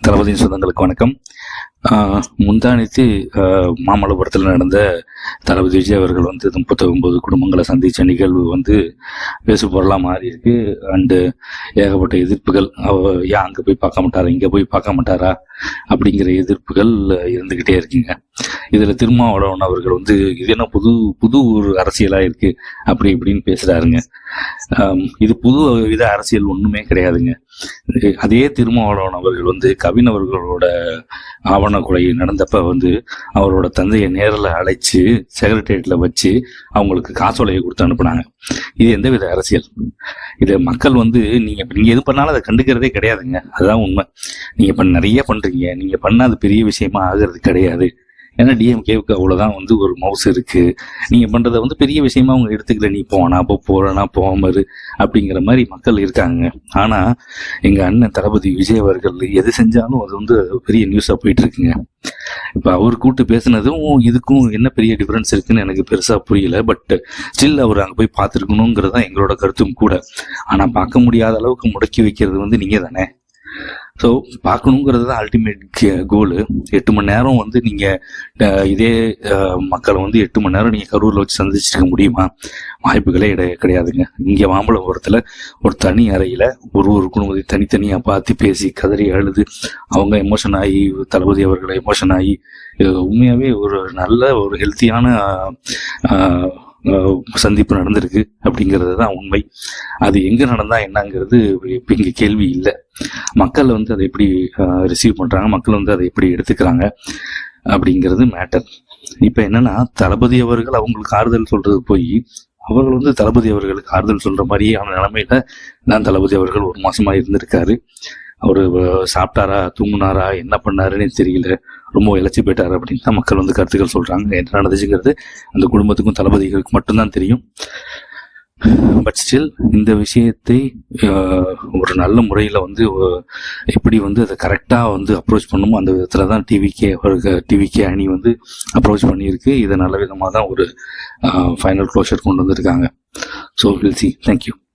தளபதியின் சொந்தங்களுக்கு வணக்கம். முந்தானித்து மாமல்லபுரத்தில் நடந்த தளபதி விஜய் அவர்கள் 39 குடும்பங்களை சந்தித்த நிகழ்வு பேசு பொருளாக மாறி இருக்கு. அண்டு ஏகப்பட்ட எதிர்ப்புகள், ஏன் அங்கே போய் பார்க்க மாட்டாரா, இங்கே போய் பார்க்க மாட்டாரா அப்படிங்கிற எதிர்ப்புகள் இருந்துக்கிட்டே இருக்குங்க. இதில் திருமாவளவன் அவர்கள் இது என்ன புது ஒரு அரசியலாக இருக்குது அப்படி இப்படின்னு பேசுகிறாருங்க. இது புது வித அரசியல் ஒன்றுமே கிடையாதுங்க. அதே திருமாவளவன் அவர்கள் கவின் அவர்களோட ஆவண கொலை நடந்தப்ப அவரோட தந்தையை நேரில் அழைச்சு செக்ரட்டேரியட்ல வச்சு அவங்களுக்கு காசோலையை கொடுத்து அனுப்புனாங்க. இது எந்த வித அரசியல்? இது மக்கள் நீங்க எது பண்ணாலும் அதை கண்டுக்கிறதே கிடையாதுங்க. அதுதான் உண்மை. நீங்க நிறைய பண்றீங்க, நீங்க பண்ண அது பெரிய விஷயமா ஆகிறது கிடையாது. ஏன்னா டிஎம்கேவுக்கு அவ்வளோதான் ஒரு மவுஸ் இருக்கு. நீங்க பண்றதை பெரிய விஷயமா அவங்க எடுத்துக்கல. நீ போனா போறனா போமரு அப்படிங்கிற மாதிரி மக்கள் இருக்காங்க. ஆனா எங்க அண்ணன் தளபதி விஜய் அவர்கள் எது செஞ்சாலும் அது பெரிய நியூஸா போயிட்டு இருக்குங்க. இப்ப அவர் கூப்பிட்டு பேசுனதும் இதுக்கும் என்ன பெரிய டிஃபரன்ஸ் இருக்குன்னு எனக்கு பெருசா புரியல. பட் ஸ்டில் அவர் அங்க போய் பார்த்துருக்கணுங்கிறது தான் எங்களோட கருத்தும் கூட. ஆனா பார்க்க முடியாத அளவுக்கு முடக்கி வைக்கிறது நீங்க தானே. ஸோ பார்க்கணுங்கிறது தான் அல்டிமேட் கோலு. 8 மணி நேரம் நீங்கள் இதே மக்களை 8 மணி நேரம் நீங்கள் கரூரில் வச்சு சந்திச்சிருக்க முடியுமா? வாய்ப்புகளே கிடையாதுங்க. இங்கே மாம்பழபுரத்தில் ஒரு தனி அறையில் ஒரு குடும்பத்தை தனித்தனியாக பார்த்து பேசி கதறி அழுது அவங்க எமோஷன் ஆகி, தளபதி அவர்களை எமோஷன் ஆகி, உண்மையாகவே ஒரு நல்ல ஒரு ஹெல்த்தியான சந்திப்பு நடந்திருக்கு அப்படிங்கிறது தான் உண்மை. அது எங்க நடந்தா என்னங்கிறது இப்போ இங்க கேள்வி இல்லை. மக்கள் அதை எப்படி ரிசீவ் பண்றாங்க, மக்கள் அதை எப்படி எடுத்துக்கிறாங்க அப்படிங்கிறது மேட்டர். இப்ப என்னன்னா, தளபதி அவர்கள் அவங்களுக்கு ஆறுதல் சொல்றது போய் அவர்கள் தளபதி அவர்களுக்கு ஆறுதல் சொல்ற மாதிரியான நிலைமையில தான் தளபதி அவர்கள் 1 மாசமா இருந்திருக்காரு. அவரு சாப்பிட்டாரா, தூங்குனாரா, என்ன பண்ணாருன்னு தெரியல, ரொம்ப இழைச்சி போயிட்டாரு அப்படின்னு தான் மக்கள் கருத்துக்கள் சொல்றாங்க. என்ன நடந்துச்சுங்கிறது அந்த குடும்பத்துக்கும் தளபதிகளுக்கு மட்டும்தான் தெரியும். பட் ஸ்டில் இந்த விஷயத்தை ஒரு நல்ல முறையில் எப்படி அதை கரெக்டாக அப்ரோச் பண்ணுமோ அந்த விதத்தில் தான் டிவிகே அணி அப்ரோச் பண்ணியிருக்கு. இதை நல்ல விதமாக தான் ஒரு ஃபைனல் க்ளோஷர் கொண்டு வந்திருக்காங்க. So will see. தேங்க்யூ.